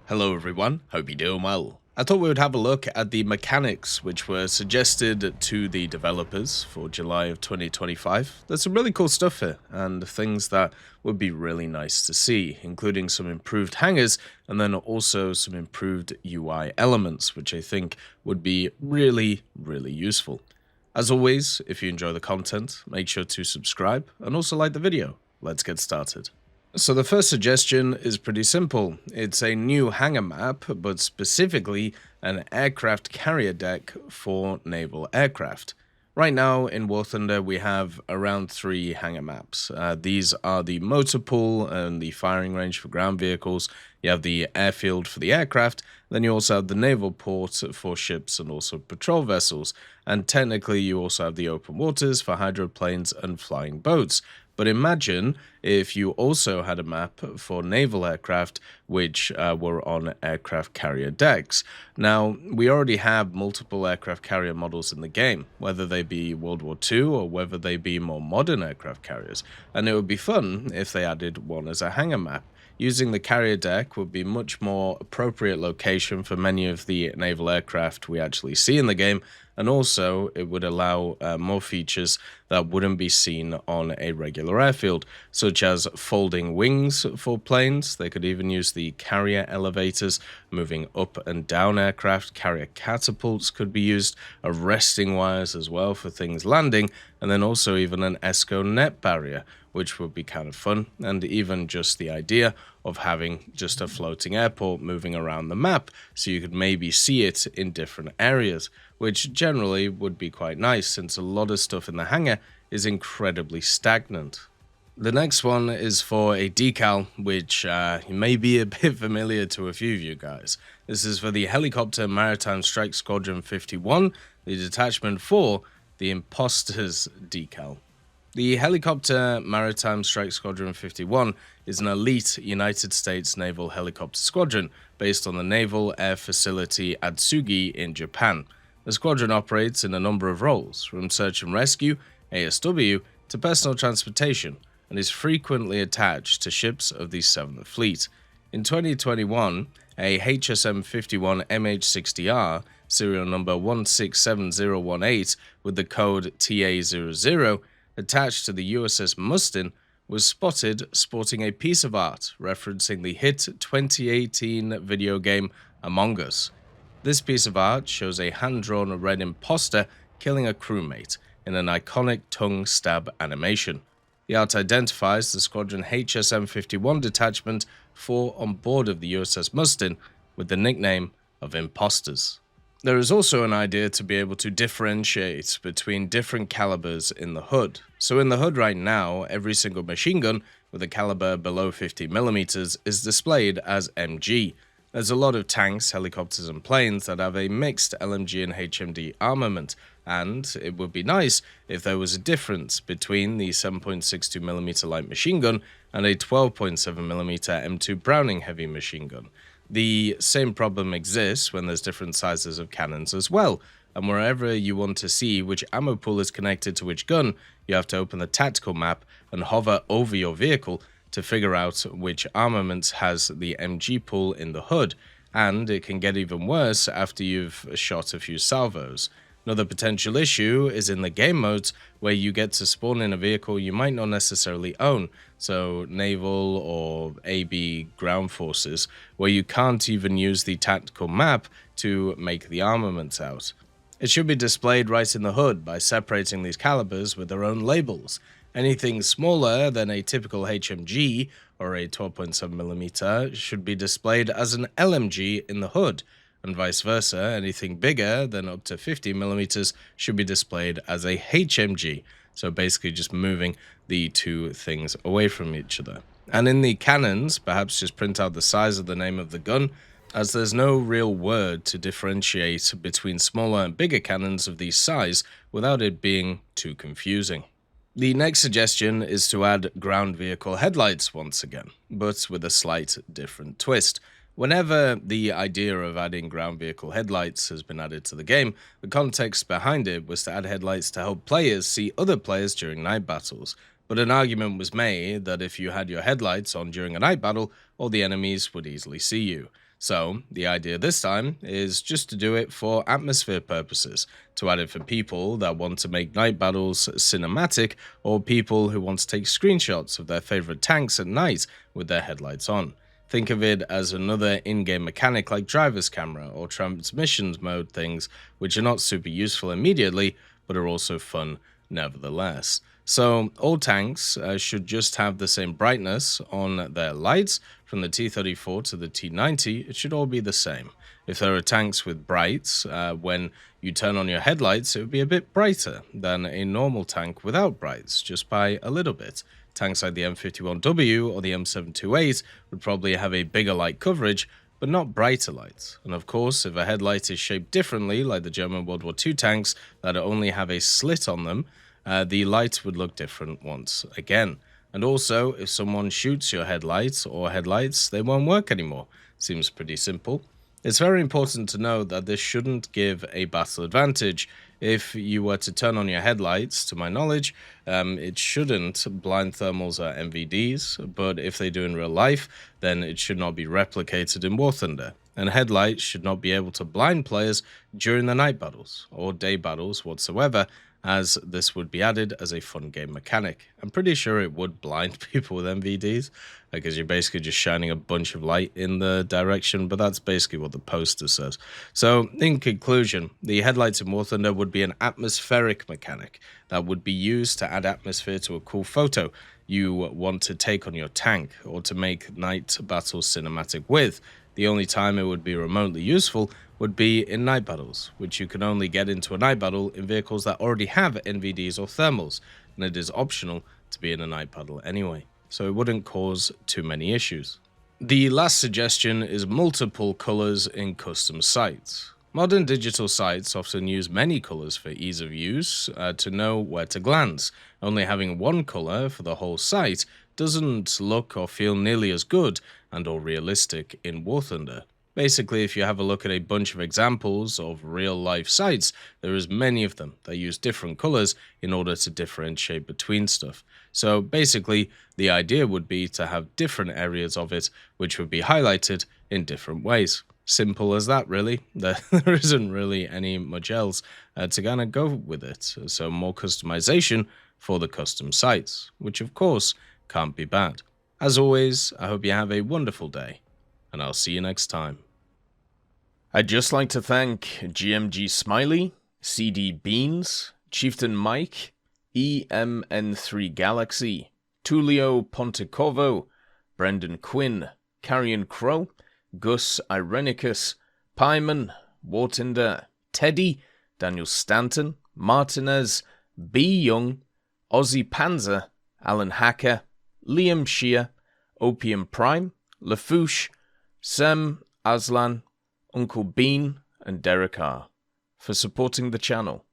Hello everyone, hope you're doing well. I thought we would have a look at the mechanics which were suggested to the developers for July of 2025. There's some really cool stuff here and things that would be really nice to see, including some improved hangars and then also some improved UI elements, which I think would be really useful. As always, if you enjoy the content, make sure to subscribe and also like the video. Let's get started. So the first suggestion is pretty simple. It's a new hangar map, but specifically an aircraft carrier deck for naval aircraft. Right now in War Thunder we have around 3 hangar maps. These are the motor pool and the firing range for ground vehicles. You have the airfield for the aircraft. Then you also have the naval port for ships and also patrol vessels. And technically you also have the open waters for hydroplanes and flying boats. But imagine if you also had a map for naval aircraft which were on aircraft carrier decks. Now, we already have multiple aircraft carrier models in the game, whether they be World War II or whether they be more modern aircraft carriers, and it would be fun if they added one as a hangar map. Using the carrier deck would be much more appropriate location for many of the naval aircraft we actually see in the game, and also it would allow more features that wouldn't be seen on a regular airfield, such as folding wings for planes. They could even use the carrier elevators, moving up and down aircraft. Carrier catapults could be used, arresting wires as well for things landing, and then also even an ESCO net barrier, which would be kind of fun, and even just the idea of having just a floating airport moving around the map so you could maybe see it in different areas, which generally would be quite nice since a lot of stuff in the hangar is incredibly stagnant. The next one is for a decal, which may be a bit familiar to a few of you guys. This is for the Helicopter Maritime Strike Squadron 51, the detachment for the Imposters decal. The Helicopter Maritime Strike Squadron 51 is an elite United States naval helicopter squadron based on the Naval Air Facility Atsugi in Japan. The squadron operates in a number of roles, from search and rescue, ASW, to personal transportation, and is frequently attached to ships of the 7th Fleet. In 2021, a HSM-51 MH-60R, serial number 167018, with the code TA00, attached to the USS Mustin, was spotted sporting a piece of art referencing the hit 2018 video game Among Us. This piece of art shows a hand-drawn red imposter killing a crewmate in an iconic tongue stab animation. The art identifies the Squadron HSM-51 detachment 4 on board of the USS Mustin with the nickname of Imposters. There is also an idea to be able to differentiate between different calibers in the hood. So in the hood right now, every single machine gun with a caliber below 50mm is displayed as MG. There's a lot of tanks, helicopters and planes that have a mixed LMG and HMD armament, and it would be nice if there was a difference between the 7.62mm light machine gun and a 12.7mm M2 Browning heavy machine gun. The same problem exists when there's different sizes of cannons as well, and wherever you want to see which ammo pool is connected to which gun, you have to open the tactical map and hover over your vehicle to figure out which armament has the MG pool in the hood, and it can get even worse after you've shot a few salvos. Another potential issue is in the game modes where you get to spawn in a vehicle you might not necessarily own, so naval or AB ground forces, where you can't even use the tactical map to make the armaments out. It should be displayed right in the hood by separating these calibers with their own labels. Anything smaller than a typical HMG or a 12.7mm should be displayed as an LMG in the hood, and vice versa. Anything bigger than up to 50mm should be displayed as a HMG, so basically just moving the two things away from each other. And in the cannons, perhaps just print out the size of the name of the gun, as there's no real word to differentiate between smaller and bigger cannons of this size without it being too confusing. The next suggestion is to add ground vehicle headlights once again, but with a slight different twist. Whenever the idea of adding ground vehicle headlights has been added to the game, the context behind it was to add headlights to help players see other players during night battles. But an argument was made that if you had your headlights on during a night battle, all the enemies would easily see you. So the idea this time is just to do it for atmosphere purposes, to add it for people that want to make night battles cinematic, or people who want to take screenshots of their favorite tanks at night with their headlights on. Think of it as another in-game mechanic like driver's camera or transmissions mode things, which are not super useful immediately, but are also fun nevertheless. So all tanks should just have the same brightness on their lights. From the T34 to the T90, it should all be the same. If there are tanks with brights, when you turn on your headlights, it would be a bit brighter than a normal tank without brights, just by a little bit. Tanks like the M51W or the M728 would probably have a bigger light coverage, but not brighter lights. And of course, if a headlight is shaped differently, like the German World War II tanks that only have a slit on them, the light would look different once again. And also, if someone shoots your headlights or headlights, they won't work anymore. Seems pretty simple. It's very important to know that this shouldn't give a battle advantage. If you were to turn on your headlights, to my knowledge, it shouldn't blind thermals or MVDs, but if they do in real life, then it should not be replicated in War Thunder. And headlights should not be able to blind players during the night battles, or day battles whatsoever, as this would be added as a fun game mechanic. I'm pretty sure it would blind people with MVDs, because you're basically just shining a bunch of light in the direction, but that's basically what the poster says. So, in conclusion, the headlights in War Thunder would be an atmospheric mechanic that would be used to add atmosphere to a cool photo you want to take on your tank, or to make night battles cinematic with. The only time it would be remotely useful would be in night battles, which you can only get into a night battle in vehicles that already have NVDs or thermals, and it is optional to be in a night battle anyway, so it wouldn't cause too many issues. The last suggestion is multiple colors in custom sights. Modern digital sights often use many colors for ease of use, to know where to glance. Only having one color for the whole sight doesn't look or feel nearly as good and or realistic in War Thunder. Basically, if you have a look at a bunch of examples of real-life sights, there is many of them that use different colors in order to differentiate between stuff. So basically, the idea would be to have different areas of it which would be highlighted in different ways. Simple as that, really. There isn't really any much else to kind of go with it. So more customization for the custom sights, which of course can't be bad. As always, I hope you have a wonderful day, and I'll see you next time. I'd just like to thank GMG Smiley, CD Beans, Chieftain Mike, EMN3 Galaxy, Tulio Pontecorvo, Brendan Quinn, Carrion Crow, Gus Irenicus, Pyman, Wartinder, Teddy, Daniel Stanton, Martinez, B. Young, Ozzy Panzer, Alan Hacker, Liam Shear, Opium Prime, Lafouche, Sem Aslan, Uncle Bean, and Derek R. for supporting the channel.